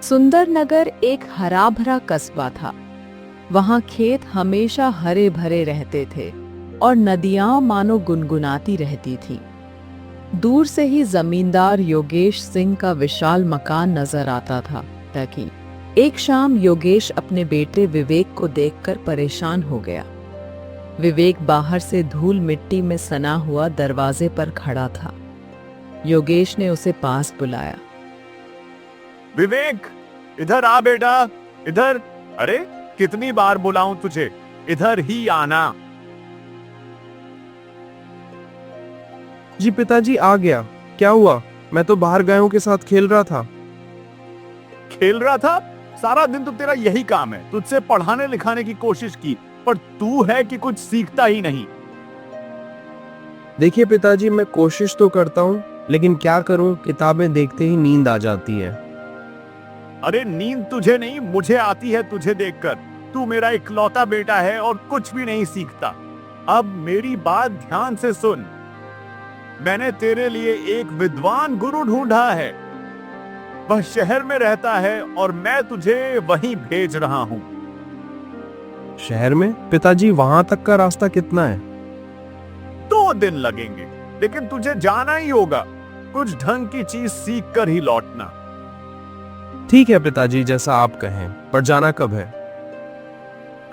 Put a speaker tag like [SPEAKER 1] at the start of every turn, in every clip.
[SPEAKER 1] सुंदरनगर एक हरा भरा कस्बा था। वहां खेत हमेशा हरे भरे रहते थे और नदियां मानो गुनगुनाती रहती थी। दूर से ही जमींदार योगेश सिंह का विशाल मकान नजर आता था। ताकि एक शाम योगेश अपने बेटे विवेक को देखकर परेशान हो गया। विवेक बाहर से धूल मिट्टी में सना हुआ दरवाजे पर खड़ा था। योगेश ने उसे पास बुलाया।
[SPEAKER 2] विवेक, इधर आ बेटा, इधर। अरे कितनी बार बुलाऊं तुझे, इधर ही आना।
[SPEAKER 3] जी पिताजी, आ गया। क्या हुआ? मैं तो बाहर गायों के साथ खेल रहा था।
[SPEAKER 2] खेल रहा था? सारा दिन तो तेरा यही काम है। तुझसे पढ़ाने लिखाने की कोशिश की, पर तू है कि कुछ सीखता ही नहीं।
[SPEAKER 3] देखिए पिताजी, मैं कोशिश तो करता हूँ, लेकिन क्या करूँ, किताबें देखते ही नींद आ जाती है।
[SPEAKER 2] अरे नींद तुझे नहीं, मुझे आती है तुझे देखकर। तू मेरा इकलौता बेटा है और कुछ भी नहीं सीखता। अब मेरी बात ध्यान से सुन। मैंने तेरे लिए एक विद्वान गुरु ढूंढा है। वह शहर में रहता है और मैं तुझे वहीं भेज रहा हूं।
[SPEAKER 3] शहर में? पिताजी, वहां तक का रास्ता कितना है?
[SPEAKER 2] 2 दिन लगेंगे, लेकिन तुझे जाना ही होगा। कुछ ढंग की चीज सीख कर ही लौटना।
[SPEAKER 3] ठीक है पिताजी, जैसा आप कहें। पर जाना कब है?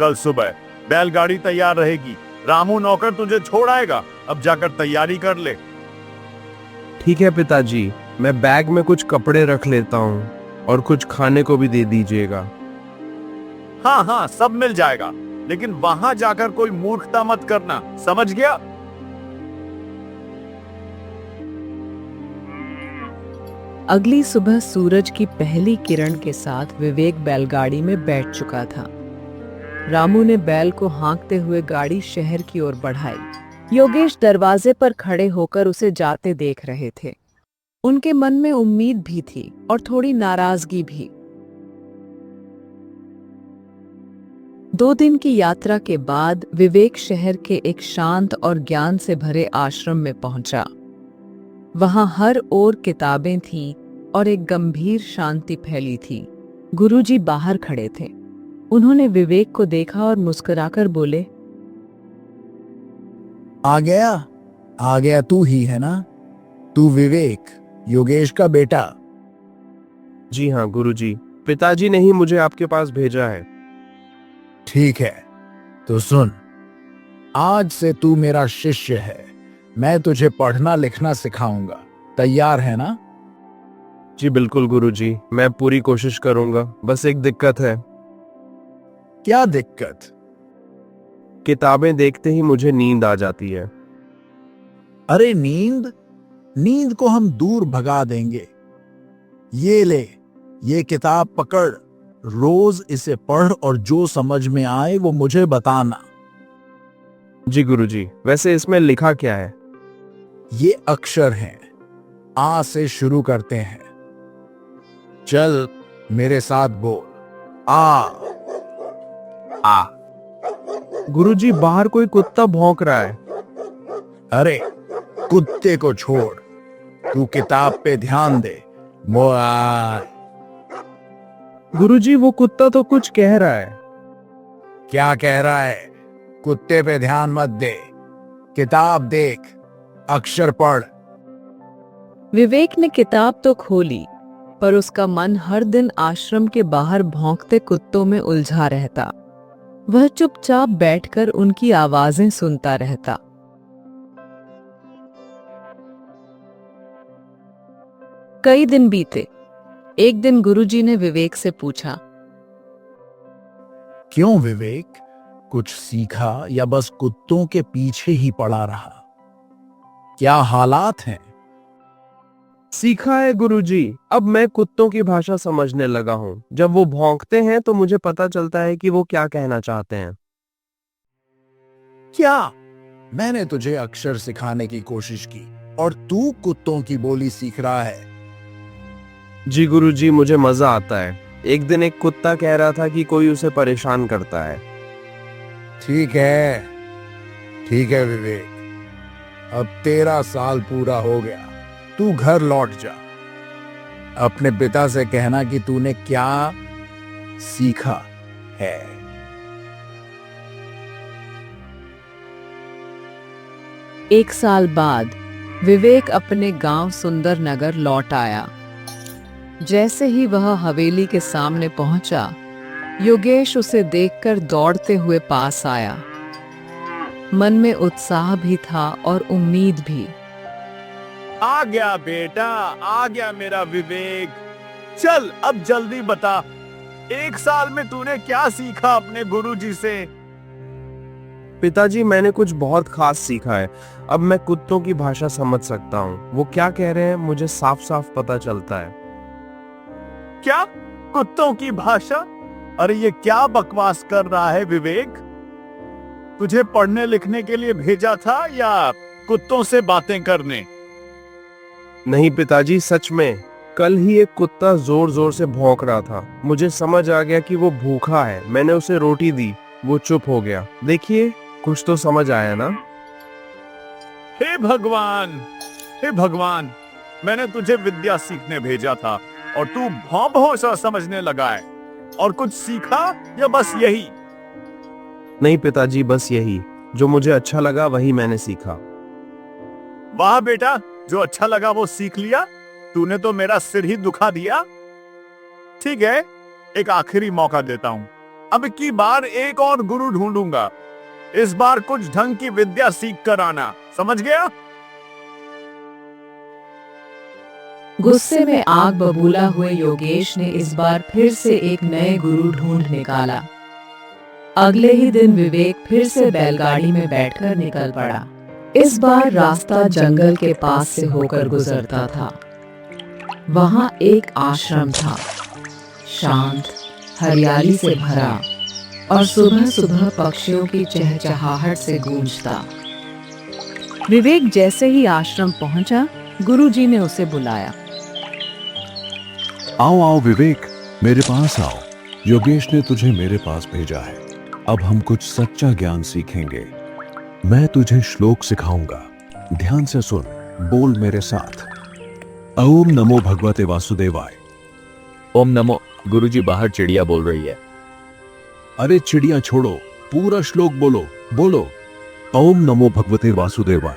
[SPEAKER 2] कल सुबह बैलगाड़ी तैयार रहेगी। रामू नौकर तुझे छोड़ आएगा। अब जाकर तैयारी कर ले।
[SPEAKER 3] ठीक है पिताजी, मैं बैग में कुछ कपड़े रख लेता हूँ और कुछ खाने को भी दे दीजिएगा।
[SPEAKER 2] हाँ हाँ, सब मिल जाएगा, लेकिन वहां जाकर कोई मूर्खता मत करना, समझ गया?
[SPEAKER 1] अगली सुबह सूरज की पहली किरण के साथ विवेक बैलगाड़ी में बैठ चुका था। रामू ने बैल को हाँकते हुए गाड़ी शहर की ओर बढ़ाई। योगेश दरवाजे पर खड़े होकर उसे जाते देख रहे थे। उनके मन में उम्मीद भी थी और थोड़ी नाराजगी भी। 2 दिन की यात्रा के बाद विवेक शहर के एक शांत और ज्ञान से भरे आश्रम में पहुंचा। वहां हर ओर किताबें थीं और एक गंभीर शांति फैली थी। गुरुजी बाहर खड़े थे। उन्होंने विवेक को देखा और मुस्कुराकर बोले,
[SPEAKER 4] आ गया तू ही है ना? तू विवेक, योगेश का बेटा।
[SPEAKER 3] जी हाँ गुरुजी, पिताजी ने ही मुझे आपके पास भेजा है।
[SPEAKER 4] ठीक है, तो सुन, आज से तू मेरा शिष्य है। मैं तुझे पढ़ना लिखना सिखाऊंगा। तैयार है ना?
[SPEAKER 3] जी बिल्कुल गुरुजी, मैं पूरी कोशिश करूंगा। बस एक दिक्कत है।
[SPEAKER 4] क्या दिक्कत?
[SPEAKER 3] किताबें देखते ही मुझे नींद आ जाती है।
[SPEAKER 4] अरे नींद को हम दूर भगा देंगे। ये ले, ये किताब पकड़। रोज इसे पढ़ और जो समझ में आए वो मुझे बताना।
[SPEAKER 3] जी गुरुजी, वैसे इसमें लिखा क्या है?
[SPEAKER 4] ये अक्षर हैं। आ से शुरू करते हैं। चल मेरे साथ बोल। आ।
[SPEAKER 3] गुरुजी, बाहर कोई कुत्ता भौंक रहा है।
[SPEAKER 4] अरे कुत्ते को छोड़, तू किताब पे ध्यान दे। मोआ।
[SPEAKER 3] गुरुजी, वो कुत्ता तो कुछ कह रहा है।
[SPEAKER 4] क्या कह रहा है? कुत्ते पे ध्यान मत दे। किताब देख, अक्षर पढ़।
[SPEAKER 1] विवेक ने किताब तो खोली, पर उसका मन हर दिन आश्रम के बाहर भौंकते कुत्तों में उलझा रहता। वह चुपचाप बैठकर उनकी आवाजें सुनता रहता। कई दिन बीते। एक दिन गुरुजी ने विवेक से पूछा,
[SPEAKER 4] क्यों विवेक, कुछ सीखा या बस कुत्तों के पीछे ही पड़ा रहा? क्या हालात हैं?
[SPEAKER 3] सीखा है गुरुजी, अब मैं कुत्तों की भाषा समझने लगा हूँ। जब वो भौंकते हैं तो मुझे पता चलता है कि वो क्या कहना चाहते हैं।
[SPEAKER 4] क्या? मैंने तुझे अक्षर सिखाने की कोशिश की और तू कुत्तों की बोली सीख रहा है।
[SPEAKER 3] जी गुरुजी, मुझे मजा आता है। एक दिन एक कुत्ता कह रहा था कि कोई उसे परेशान करता है।
[SPEAKER 4] ठीक है विवेक, अब 13 साल पूरा हो गया। तू घर लौट जा। अपने पिता से कहना कि तूने क्या सीखा है।
[SPEAKER 1] एक साल बाद विवेक अपने गांव सुंदर नगर लौट आया। जैसे ही वह हवेली के सामने पहुंचा, योगेश उसे देखकर दौड़ते हुए पास आया। मन में उत्साह भी था और उम्मीद भी।
[SPEAKER 2] आ गया बेटा, आ गया मेरा विवेक। चल अब जल्दी बता, 1 साल में तूने क्या सीखा अपने गुरुजी से?
[SPEAKER 3] पिताजी, मैंने कुछ बहुत खास सीखा है। अब मैं कुत्तों की भाषा समझ सकता हूँ। वो क्या कह रहे हैं मुझे साफ साफ पता चलता है।
[SPEAKER 2] क्या? कुत्तों की भाषा? अरे ये क्या बकवास कर रहा है विवेक? तुझे पढ़ने लिखने के लिए भेजा था या कुत्तों से बातें करने?
[SPEAKER 3] नहीं पिताजी, सच में। कल ही एक कुत्ता जोर जोर से भौंक रहा था। मुझे समझ आ गया कि वो भूखा है। मैंने उसे रोटी दी, वो चुप हो गया। देखिए, कुछ तो समझ आया ना?
[SPEAKER 2] हे भगवान, हे भगवान, मैंने तुझे विद्या सीखने भेजा था और तू भौं भौं सा समझने लगा है। और कुछ सीखा या बस यही?
[SPEAKER 3] नहीं पिताजी, बस यही। जो मुझे अच्छा लगा वही मैंने सीखा।
[SPEAKER 2] वाह बेटा, जो अच्छा लगा वो सीख लिया। तूने तो मेरा सिर ही दुखा दिया। ठीक है, एक आखिरी मौका देता हूं। अब की बार एक और गुरु ढूंढूंगा। इस बार कुछ ढंग की विद्या सीख कर आना, समझ गया?
[SPEAKER 1] गुस्से में आग बबूला हुए योगेश ने इस बार फिर से एक नए गुरु ढूंढ निकाला। अगले ही दिन विवेक फिर से बैलगाड़ी में बैठकर निकल पड़ा। इस बार रास्ता जंगल के पास से होकर गुजरता था। वहां एक आश्रम था, शांत, हरियाली से भरा और सुबह सुबह पक्षियों की चहचहाहट से गूंजता। विवेक जैसे ही आश्रम पहुंचा, गुरुजी ने उसे बुलाया।
[SPEAKER 5] आओ आओ विवेक, मेरे पास आओ। योगेश ने तुझे मेरे पास भेजा है। अब हम कुछ सच्चा ज्ञान सीखेंगे। मैं तुझे श्लोक सिखाऊंगा, ध्यान से सुन, बोल मेरे साथ। ओम नमो भगवते वासुदेवाय।
[SPEAKER 6] ओम नमो। गुरुजी, बाहर चिड़िया बोल रही है।
[SPEAKER 5] अरे चिड़िया छोड़ो, पूरा श्लोक बोलो। बोलो, ओम नमो भगवते वासुदेवाय।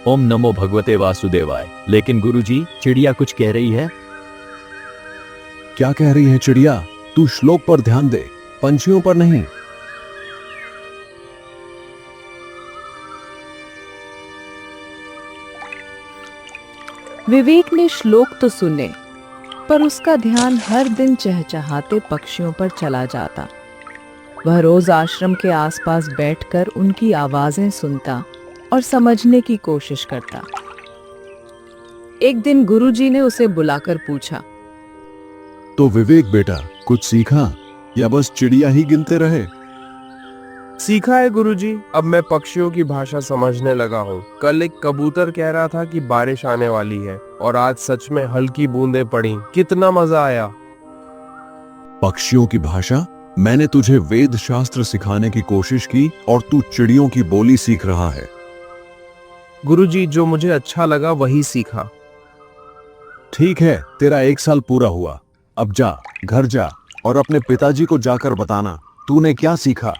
[SPEAKER 6] ओम नमो भगवते वासुदेवाय। लेकिन गुरुजी, चिड़िया कुछ कह रही है।
[SPEAKER 5] क्या कह रही है चिड़िया? तू श्लोक पर ध्यान दे, पंछियों पर नहीं।
[SPEAKER 1] विवेक ने श्लोक तो सुने, पर उसका ध्यान हर दिन चहचहाते पक्षियों पर चला जाता। वह रोज आश्रम के आसपास बैठकर उनकी आवाजें सुनता और समझने की कोशिश करता। एक दिन गुरुजी ने उसे बुलाकर पूछा,
[SPEAKER 5] तो विवेक बेटा, कुछ सीखा या बस चिड़िया ही गिनते रहे?
[SPEAKER 3] सीखा है गुरुजी। अब मैं पक्षियों की भाषा समझने लगा हूँ। कल एक कबूतर कह रहा था कि बारिश आने वाली है और आज सच में हल्की बूंदें पड़ी। कितना मजा आया।
[SPEAKER 5] पक्षियों की भाषा? मैंने तुझे वेद शास्त्र सिखाने की कोशिश की और तू चिड़ियों की बोली सीख रहा है।
[SPEAKER 3] गुरुजी, जो मुझे अच्छा लगा वही सीखा।
[SPEAKER 5] ठीक है, तेरा 1 साल पूरा हुआ। अब जा, घर जा और अपने पिताजी को जाकर बताना तूने क्या सीखा।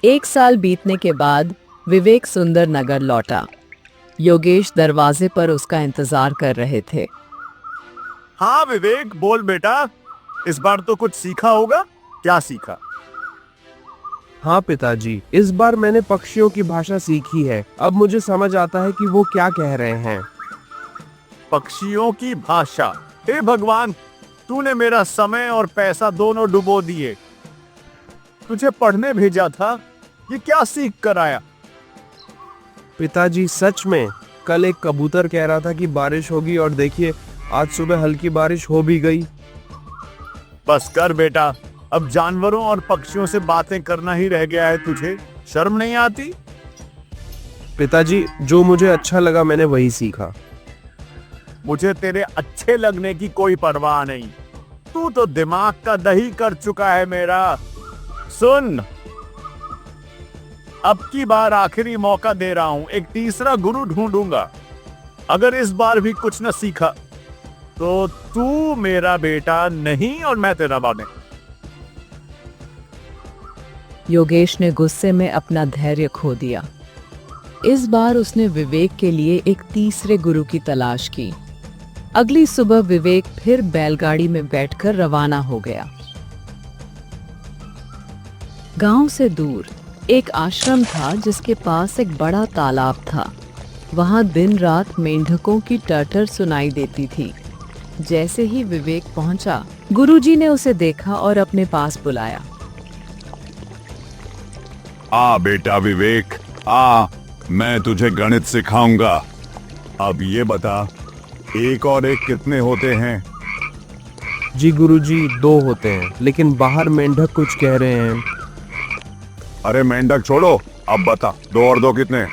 [SPEAKER 1] 1 साल बीतने के बाद विवेक सुंदर नगर लौटा। योगेश दरवाजे पर उसका इंतजार कर रहे थे।
[SPEAKER 2] हाँ विवेक, बोल बेटा, इस बार तो कुछ सीखा होगा। क्या सीखा?
[SPEAKER 3] हाँ पिताजी, इस बार मैंने पक्षियों की भाषा सीखी है। अब मुझे समझ आता है कि वो क्या कह रहे हैं।
[SPEAKER 2] पक्षियों की भाषा? हे भगवान, तूने मेरा समय और पैसा दोनों डुबो दिए। तुझे पढ़ने भेजा था, ये क्या सीख कर आया?
[SPEAKER 3] पिताजी, सच में कल एक कबूतर कह रहा था कि बारिश होगी और देखिए, आज सुबह हल्की बारिश हो भी गई।
[SPEAKER 2] बस कर बेटा, अब जानवरों और पक्षियों से बातें करना ही रह गया है तुझे। शर्म नहीं आती?
[SPEAKER 3] पिताजी, जो मुझे अच्छा लगा मैंने वही सीखा।
[SPEAKER 2] मुझे तेरे अच्छे लगने की कोई परवाह नहीं। तू तो दिमाग का दही कर चुका है मेरा। सुन, अब की बार आखिरी मौका दे रहा हूं, एक तीसरा गुरु ढूंढूंगा। अगर इस बार भी कुछ न सीखा तो तू मेरा बेटा नहीं और मैं तेरा बाप नहीं।
[SPEAKER 1] योगेश ने गुस्से में अपना धैर्य खो दिया। इस बार उसने विवेक के लिए एक तीसरे गुरु की तलाश की। अगली सुबह विवेक फिर बैलगाड़ी में बैठकर रवाना हो गया। गांव से दूर एक आश्रम था जिसके पास एक बड़ा तालाब था। वहां दिन रात मेंढकों की टटर सुनाई देती थी। जैसे ही विवेक पहुंचा, गुरुजी ने उसे देखा और अपने पास बुलाया।
[SPEAKER 2] आ बेटा विवेक, आ, मैं तुझे गणित सिखाऊंगा। अब ये बता, एक और एक कितने होते हैं?
[SPEAKER 3] जी गुरुजी, 2 होते हैं, लेकिन बाहर मेंढक कुछ कह रहे हैं।
[SPEAKER 2] अरे मेंढक छोड़ो, अब बता 2 और 2 कितने?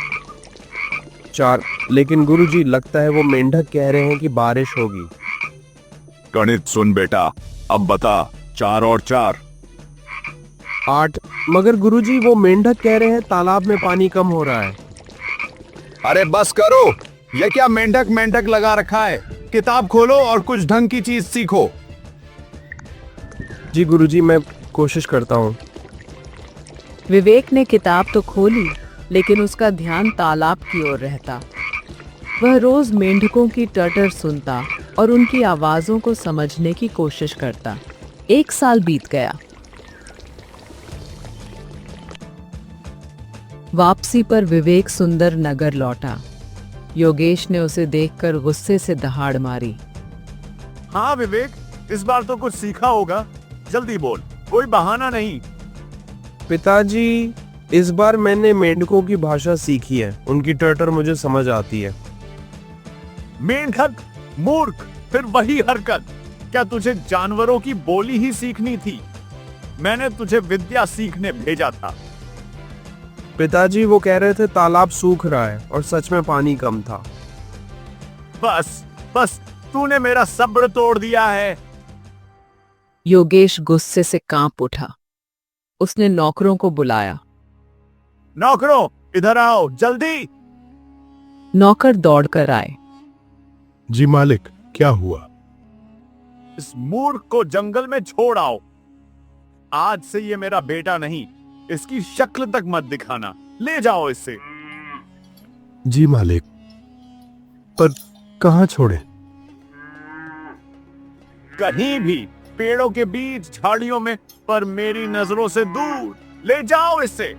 [SPEAKER 3] 4, लेकिन गुरुजी लगता है वो मेंढक कह रहे हैं कि बारिश होगी।
[SPEAKER 2] गणित सुन बेटा, अब बता 4 और 4?
[SPEAKER 3] 8, मगर गुरुजी वो मेंढक कह रहे हैं तालाब में पानी कम हो रहा है।
[SPEAKER 2] अरे बस करो, ये क्या मेंढक मेंढक लगा रखा है? किताब खोलो और कुछ ढंग की चीज सीखो।
[SPEAKER 3] जी गुरुजी, मैं कोशिश करता हूँ।
[SPEAKER 1] विवेक ने किताब तो खोली, लेकिन उसका ध्यान तालाब की ओर रहता। वह रोज मेंढकों की टटर सुनता और उनकी आवाजों को समझने की कोशिश करता। 1 साल बीत गया। वापसी पर विवेक सुंदर नगर लौटा। योगेश ने उसे देखकर गुस्से से दहाड़ मारी।
[SPEAKER 2] हाँ विवेक, इस बार तो कुछ सीखा होगा, जल्दी बोल, कोई बहाना नहीं।
[SPEAKER 3] पिताजी, इस बार मैंने मेंढकों की भाषा सीखी है, उनकी टटर मुझे समझ आती है।
[SPEAKER 2] मेंढक, मूर्ख, फिर वही हरकत। क्या तुझे जानवरों की बोली ही सीखनी थी? मैंने तुझे विद्या सीखने भेजा था।
[SPEAKER 3] पिताजी, वो कह रहे थे तालाब सूख रहा है और सच में पानी कम था।
[SPEAKER 2] बस बस, तूने मेरा सब्र तोड़ दिया है।
[SPEAKER 1] योगेश गुस्से से कांप उठा। उसने नौकरों को बुलाया।
[SPEAKER 2] नौकरों, इधर आओ जल्दी।
[SPEAKER 1] नौकर दौड़कर आए।
[SPEAKER 5] जी मालिक, क्या हुआ?
[SPEAKER 2] इस मूर्ख को जंगल में छोड़ आओ। आज से ये मेरा बेटा नहीं, इसकी शक्ल तक मत दिखाना। ले जाओ इसे।
[SPEAKER 5] जी मालिक, पर कहाँ छोड़े?
[SPEAKER 2] कहीं भी, पेड़ों के बीच, झाड़ियों में, पर मेरी नजरों से दूर। ले जाओ इसे।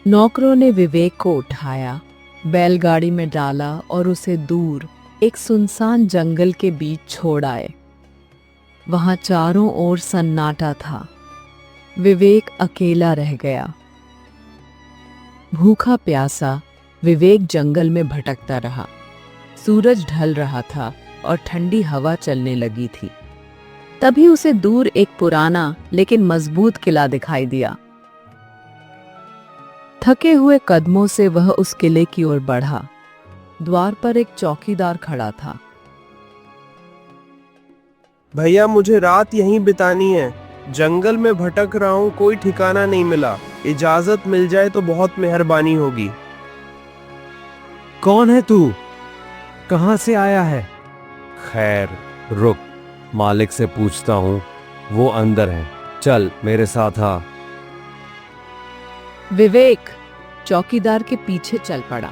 [SPEAKER 1] नौकरों ने विवेक को उठाया, बैलगाड़ी में डाला और उसे दूर एक सुनसान जंगल के बीच छोड़ आए। वहां चारों ओर सन्नाटा था। विवेक अकेला रह गया। भूखा प्यासा विवेक जंगल में भटकता रहा। सूरज ढल रहा था और ठंडी हवा चलने लगी थी। तभी उसे दूर एक पुराना लेकिन मजबूत किला दिखाई दिया। थके हुए कदमों से वह उस किले की ओर बढ़ा। द्वार पर एक चौकीदार खड़ा था।
[SPEAKER 3] भैया, मुझे रात यहीं बितानी है। जंगल में भटक रहा हूँ, कोई ठिकाना नहीं मिला। इजाजत मिल जाए तो बहुत मेहरबानी होगी।
[SPEAKER 6] कौन है तू? कहां से आया है?
[SPEAKER 7] खैर रुक, मालिक से पूछता हूँ, वो अंदर है, चल मेरे साथ आ।
[SPEAKER 1] विवेक चौकीदार के पीछे चल पड़ा।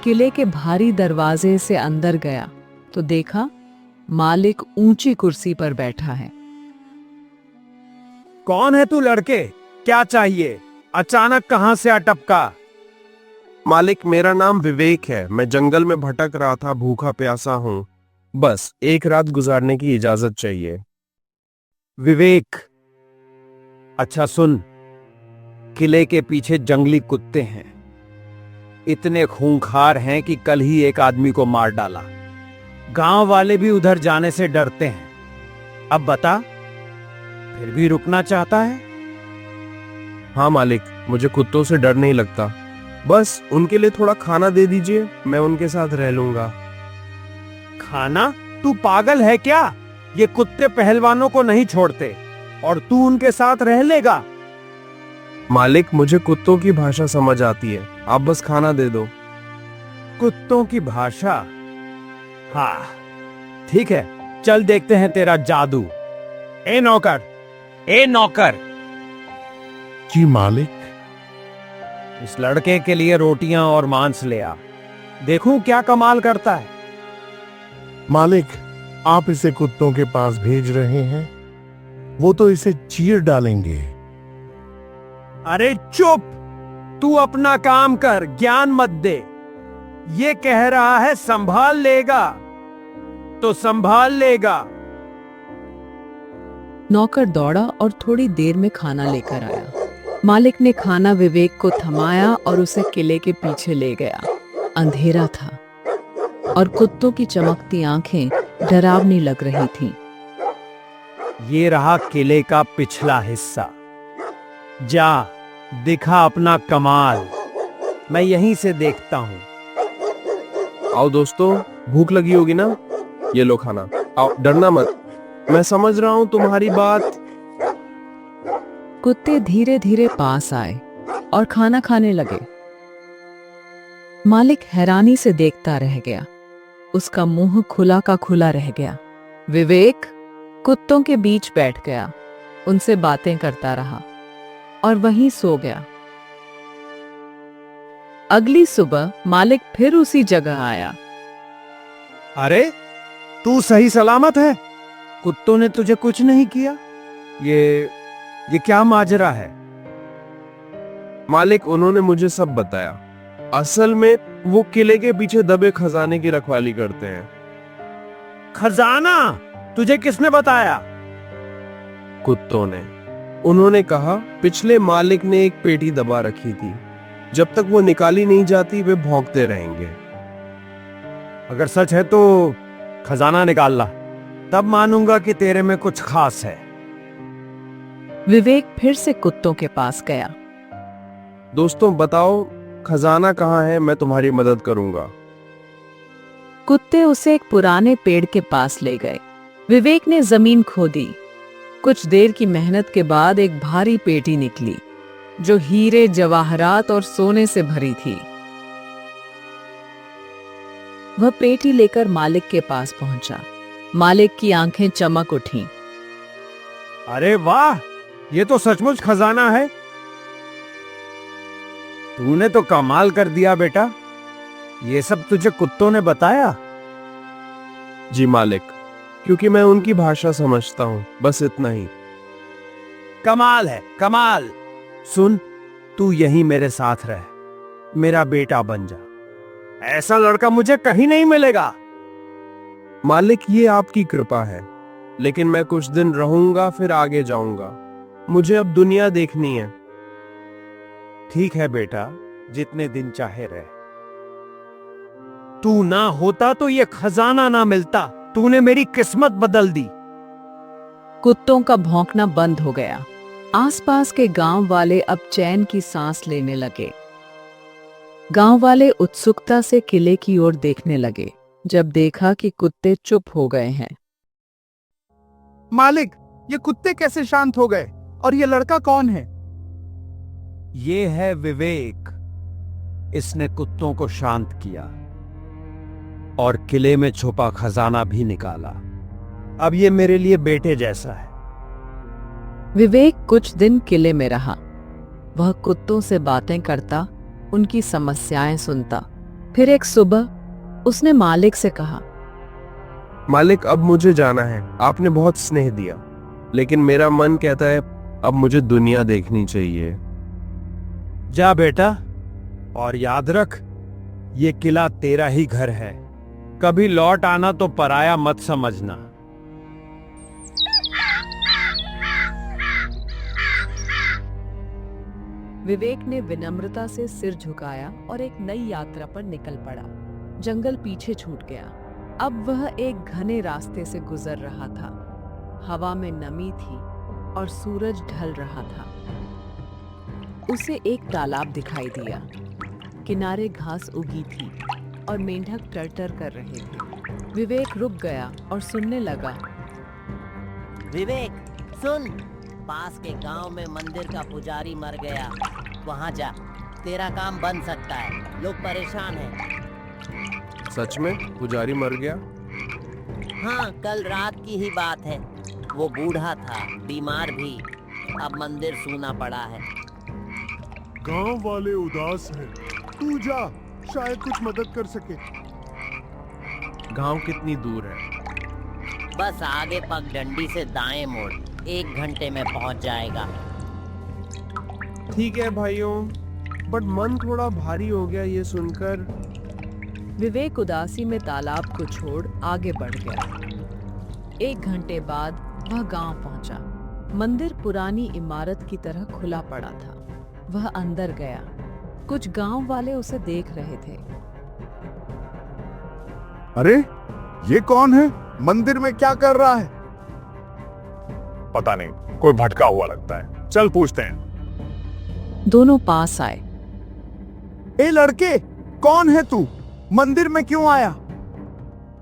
[SPEAKER 1] किले के भारी दरवाजे से अंदर गया तो देखा मालिक ऊंची कुर्सी पर बैठा है।
[SPEAKER 6] कौन है तू लड़के? क्या चाहिए? अचानक कहां से अटपका?
[SPEAKER 3] मालिक, मेरा नाम विवेक है। मैं जंगल में भटक रहा था, भूखा प्यासा हूँ। बस एक रात गुजारने की इजाजत चाहिए।
[SPEAKER 6] विवेक, अच्छा सुन, किले के पीछे जंगली कुत्ते हैं। इतने खूंखार हैं कि कल ही एक आदमी को मार डाला। गांव वाले भी उधर जाने से डरते हैं। अब बता, फिर भी रुकना चाहता है?
[SPEAKER 3] हाँ मालिक, मुझे कुत्तों से डर नहीं लगता। बस उनके लिए थोड़ा खाना दे दीजिए, मैं उनके साथ रह लूंगा।
[SPEAKER 6] खाना? तू पागल है क्या? ये कुत्ते पहलवानों को नहीं छोड़ते और तू उनके साथ रह लेगा?
[SPEAKER 3] मालिक, मुझे कुत्तों की भाषा समझ आती है, आप बस खाना दे दो।
[SPEAKER 6] कुत्तों की भाषा? हाँ ठीक है, चल देखते हैं तेरा जादू। ए नौकर, ए नौकर,
[SPEAKER 8] जी मालिक।
[SPEAKER 6] इस लड़के के लिए रोटियां और मांस ले आ, देखूं क्या कमाल करता है।
[SPEAKER 8] मालिक, आप इसे कुत्तों के पास भेज रहे हैं, वो तो इसे चीर डालेंगे।
[SPEAKER 6] अरे चुप, तू अपना काम कर, ज्ञान मत दे। ये कह रहा है संभाल लेगा तो संभाल लेगा।
[SPEAKER 1] नौकर दौड़ा और थोड़ी देर में खाना लेकर आया। मालिक ने खाना विवेक को थमाया और उसे किले के पीछे ले गया। अंधेरा था और कुत्तों की चमकती आंखें डरावनी लग रही थीं।
[SPEAKER 6] ये रहा किले का पिछला हिस्सा, जा दिखा अपना कमाल, मैं यहीं से देखता हूं।
[SPEAKER 3] आओ दोस्तों, भूख लगी होगी ना, ये लो खाना। आओ, डरना मत, मैं समझ रहा हूं तुम्हारी बात।
[SPEAKER 1] कुत्ते धीरे धीरे पास आए और खाना खाने लगे। मालिक हैरानी से देखता रह गया, उसका मुंह खुला का खुला रह गया। विवेक कुत्तों के बीच बैठ गया, उनसे बातें करता रहा और वहीं सो गया। अगली सुबह मालिक फिर उसी जगह आया।
[SPEAKER 6] अरे तू सही सलामत है? कुत्तों ने तुझे कुछ नहीं किया? ये क्या माजरा है?
[SPEAKER 3] मालिक, उन्होंने मुझे सब बताया। असल में वो किले के पीछे दबे खजाने की रखवाली करते हैं।
[SPEAKER 6] खजाना? तुझे किसने बताया?
[SPEAKER 3] कुत्तों ने। उन्होंने कहा पिछले मालिक ने एक पेटी दबा रखी थी, जब तक वो निकाली नहीं जाती वे भौंकते रहेंगे।
[SPEAKER 6] अगर सच है तो खजाना निकाल ला, तब मानूंगा कि तेरे में कुछ खास है।
[SPEAKER 1] विवेक फिर से कुत्तों के पास गया।
[SPEAKER 3] दोस्तों बताओ, खजाना कहाँ है, मैं तुम्हारी मदद करूंगा।
[SPEAKER 1] कुत्ते उसे एक पुराने पेड़ के पास ले गए। विवेक ने जमीन खोदी। कुछ देर की मेहनत के बाद एक भारी पेटी निकली, जो हीरे, जवाहरात और सोने से भरी थी। वह पेटी लेकर मालिक के पास पहुंचा। मालिक की आंखें चमक उठीं।
[SPEAKER 6] अरे वाह, ये तो सचमुच खजाना है। तूने तो कमाल कर दिया बेटा। ये सब तुझे कुत्तों ने बताया?
[SPEAKER 3] जी मालिक, क्योंकि मैं उनकी भाषा समझता हूँ, बस इतना ही।
[SPEAKER 6] कमाल है, कमाल। सुन, तू यहीं मेरे साथ रह, मेरा बेटा बन जा। ऐसा लड़का मुझे कहीं नहीं मिलेगा।
[SPEAKER 3] मालिक, ये आपकी कृपा है, लेकिन मैं कुछ दिन रहूंगा फिर आगे जाऊंगा। मुझे अब दुनिया देखनी है।
[SPEAKER 6] ठीक है बेटा, जितने दिन चाहे रह। तू ना होता तो ये खजाना ना मिलता। तूने मेरी किस्मत बदल दी।
[SPEAKER 1] कुत्तों का भौंकना बंद हो गया। आसपास के गांव वाले अब चैन की सांस लेने लगे। गांव वाले उत्सुकता से किले की ओर देखने लगे, जब देखा कि कुत्ते चुप हो गए हैं।
[SPEAKER 9] मालिक, ये कुत्ते कैसे शांत हो गए? और ये लड़का कौन है?
[SPEAKER 6] ये है विवेक। इसने कुत्तों को शांत किया और किले में छुपा खजाना भी निकाला। अब ये मेरे लिए बेटे जैसा है।
[SPEAKER 1] विवेक कुछ दिन किले में रहा। वह कुत्तों से बातें करता, उनकी समस्याएं सुनता। फिर एक सुबह उसने मालिक से कहा,
[SPEAKER 3] मालिक, अब मुझे जाना है। आपने बहुत स्नेह दिया, लेकिन मेरा मन कहता है अब मुझे दुनिया देखनी चाहिए।
[SPEAKER 6] जा बेटा, और याद रख, ये किला तेरा ही घर है। कभी लौट आना तो पराया मत समझना।
[SPEAKER 1] विवेक ने विनम्रता से सिर झुकाया और एक नई यात्रा पर निकल पड़ा। जंगल पीछे छूट गया। अब वह एक घने रास्ते से गुजर रहा था। हवा में नमी थी और सूरज ढल रहा था। उसे एक तालाब दिखाई दिया। किनारे घास उगी थी और मेंढक टर्टर कर रहे थे। विवेक रुक गया और सुनने लगा।
[SPEAKER 10] विवेक, सुन, पास के गांव में मंदिर का पुजारी मर गया, वहां जा, तेरा काम बन सकता है, लोग परेशान हैं।
[SPEAKER 3] सच में पुजारी मर गया?
[SPEAKER 10] हाँ, कल रात की ही बात है। वो बूढ़ा था, बीमार भी, अब मंदिर सूना पड़ा है।
[SPEAKER 8] गांव वाले उदास हैं। तू जा, शायद कुछ मदद कर सके।
[SPEAKER 3] गांव कितनी दूर है?
[SPEAKER 10] बस आगे पगडंडी से दाएं मोड़, 1 घंटे में पहुंच जाएगा।
[SPEAKER 3] ठीक है भाइयों, बट मन थोड़ा भारी हो गया ये सुनकर।
[SPEAKER 1] विवेक उदासी में तालाब को छोड़ आगे बढ़ गया। 1 घंटे बाद वह गांव पहुंचा। मंदिर पुरानी इमारत की तरह खुला पड़ा था। वह अंदर गया। कुछ गांव वाले उसे देख रहे थे।
[SPEAKER 9] अरे ये कौन है? मंदिर में क्या कर रहा है?
[SPEAKER 2] पता नहीं, कोई भटका हुआ लगता है। चल पूछते हैं।
[SPEAKER 1] दोनों पास आए।
[SPEAKER 9] ए लड़के, कौन है तू? मंदिर में क्यों आया?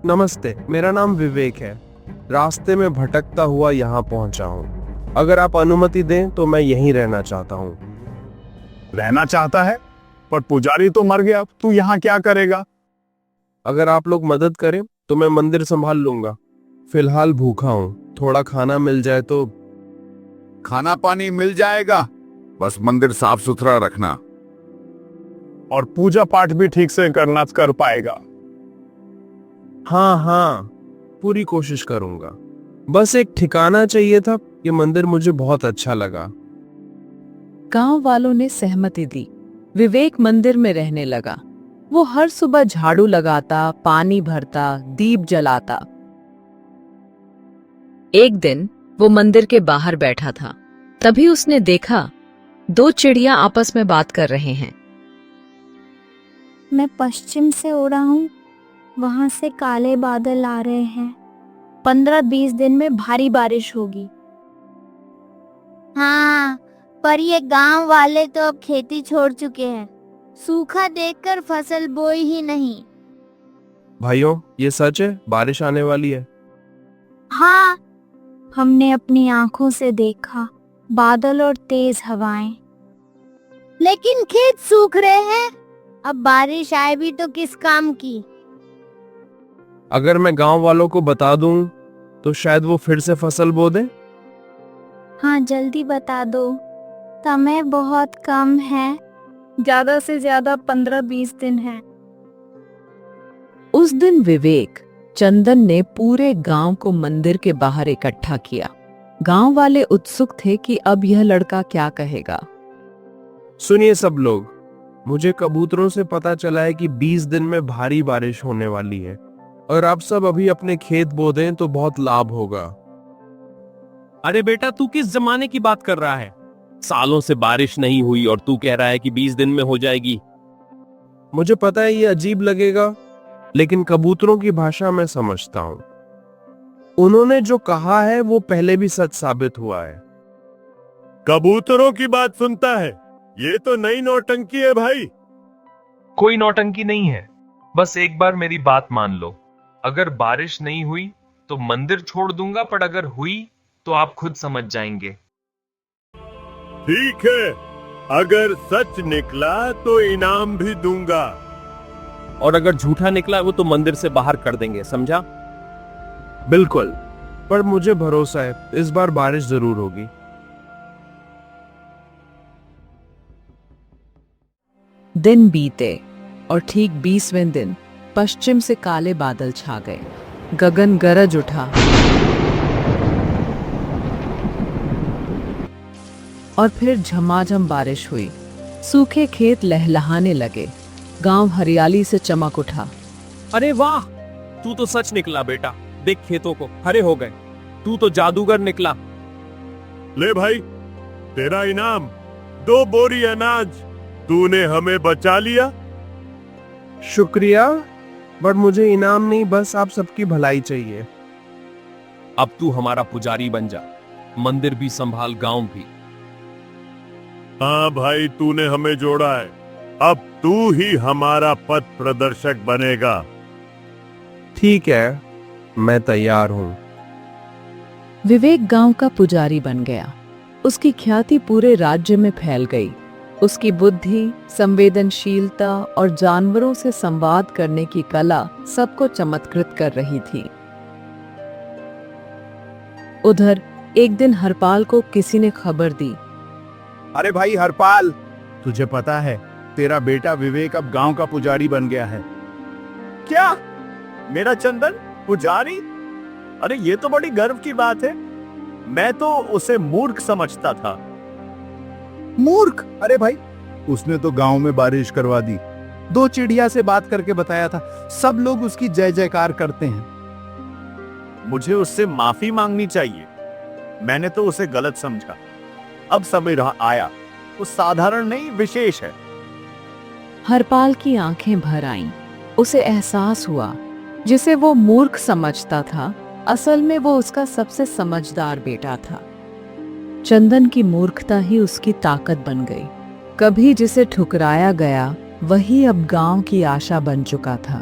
[SPEAKER 3] नमस्ते, मेरा नाम विवेक है। रास्ते में भटकता हुआ यहाँ पहुंचा हूँ। अगर आप अनुमति दें तो मैं यहीं रहना चाहता हूँ।
[SPEAKER 2] रहना चाहता है? पर पुजारी तो मर गया, तू यहाँ क्या करेगा?
[SPEAKER 3] अगर आप लोग मदद करें तो मैं मंदिर संभाल लूंगा। फिलहाल भूखा हूँ, थोड़ा खाना मिल जाए तो।
[SPEAKER 11] खाना पानी मिल जाएगा, बस मंदिर साफ सुथरा रखना।
[SPEAKER 2] और पूजा पाठ भी ठीक से करना कर पाएगा?
[SPEAKER 3] हाँ हाँ, पूरी कोशिश करूंगा। बस एक ठिकाना चाहिए था। ये मंदिर मुझे बहुत अच्छा लगा।
[SPEAKER 1] गांव वालों ने सहमति दी। विवेक मंदिर में रहने लगा। वो हर सुबह झाड़ू लगाता, पानी भरता, दीप जलाता। एक दिन वो मंदिर के बाहर बैठा था। तभी उसने देखा 2 चिड़िया आपस में बात कर रहे हैं।
[SPEAKER 12] मैं पश्चिम से उड़ा हूँ, वहां से काले बादल आ रहे हैं। 15-20 दिन में भारी बारिश होगी।
[SPEAKER 13] हाँ, पर ये गांव वाले तो अब खेती छोड़ चुके हैं। सूखा देखकर फसल बोई ही नहीं।
[SPEAKER 3] भाइयों, ये सच है, बारिश आने वाली है।
[SPEAKER 12] हाँ, हमने अपनी आंखों से देखा, बादल और तेज हवाएं।
[SPEAKER 13] लेकिन खेत सूख रहे हैं, अब बारिश आए भी तो किस काम की।
[SPEAKER 3] अगर मैं गांव वालों को बता दूं तो शायद वो फिर से फसल बो दें।
[SPEAKER 12] हाँ, जल्दी बता दो, समय बहुत कम है, ज्यादा से ज्यादा 15-20 दिन है।
[SPEAKER 1] उस दिन विवेक, चंदन ने पूरे गांव को मंदिर के बाहर इकट्ठा किया। गांव वाले उत्सुक थे कि अब यह लड़का क्या कहेगा।
[SPEAKER 3] सुनिए सब लोग, मुझे कबूतरों से पता चला है कि 20 दिन में भारी बारिश होने वाली है और आप सब अभी अपने खेत बो दें तो बहुत लाभ होगा।
[SPEAKER 7] अरे बेटा, तू किस जमाने की बात कर रहा है? सालों से बारिश नहीं हुई और तू कह रहा है कि 20 दिन में हो जाएगी।
[SPEAKER 3] मुझे पता है ये अजीब लगेगा, लेकिन कबूतरों की भाषा मैं समझता हूँ। उन्होंने जो कहा है वो पहले भी सच साबित हुआ है।
[SPEAKER 2] कबूतरों की बात सुनता है? ये तो नई नौटंकी है भाई।
[SPEAKER 14] कोई नौटंकी नहीं है, बस एक बार मेरी बात मान लो। अगर बारिश नहीं हुई तो मंदिर छोड़ दूंगा, पर अगर हुई तो आप खुद समझ जाएंगे।
[SPEAKER 2] ठीक है, अगर सच निकला तो इनाम भी दूंगा।
[SPEAKER 7] और अगर झूठा निकला वो तो मंदिर से बाहर कर देंगे, समझा?
[SPEAKER 3] बिल्कुल, पर मुझे भरोसा है इस बार बारिश जरूर होगी।
[SPEAKER 1] दिन बीते और ठीक 20वें दिन पश्चिम से काले बादल छा गए। गगन गरज उठा और फिर झमाझम बारिश हुई। सूखे खेत लहलहाने लगे। गांव हरियाली से चमक उठा।
[SPEAKER 7] अरे वाह, तू तो सच निकला बेटा। देख खेतों को, हरे हो गए। तू तो जादूगर निकला।
[SPEAKER 2] ले भाई, तेरा इनाम 2 बोरी अनाज। तूने हमें बचा लिया।
[SPEAKER 3] शुक्रिया, बट मुझे इनाम नहीं, बस आप सबकी भलाई चाहिए।
[SPEAKER 7] अब तू हमारा पुजारी बन जा, मंदिर भी संभाल, गांव भी।
[SPEAKER 2] हाँ भाई, तूने हमें जोड़ा है, अब तू ही हमारा पथ प्रदर्शक बनेगा।
[SPEAKER 3] ठीक है, मैं तैयार हूँ।
[SPEAKER 1] विवेक गांव का पुजारी बन गया। उसकी ख्याति पूरे राज्य में फैल गई। उसकी बुद्धि, संवेदनशीलता और जानवरों से संवाद करने की कला सबको चमत्कृत कर रही थी। उधर एक दिन हरपाल को किसी ने खबर दी।
[SPEAKER 11] अरे भाई हरपाल, तुझे पता है तेरा बेटा विवेक अब गांव का पुजारी बन गया है।
[SPEAKER 2] क्या? मेरा चंदन पुजारी? अरे ये तो बड़ी गर्व की बात है। मैं तो उसे मूर्ख समझता था।
[SPEAKER 11] मूर्ख? अरे भाई, उसने तो गांव में बारिश करवा दी, 2 चिड़िया से बात करके बताया था, सब लोग उसकी जय जयकार करते हैं।
[SPEAKER 2] मुझे उससे माफी मांगनी चाहिए। मैंने तो उसे गलत समझा। अब समय आया, वो साधारण नहीं विशेष है।
[SPEAKER 1] हरपाल की आंखें भर आईं। उसे एहसास हुआ जिसे वो मूर्ख समझता था, असल में वो उसका सबसे समझदार बेटा था। चंदन की मूर्खता ही उसकी ताकत बन गई। कभी जिसे ठुकराया गया वही अब गांव की आशा बन चुका था।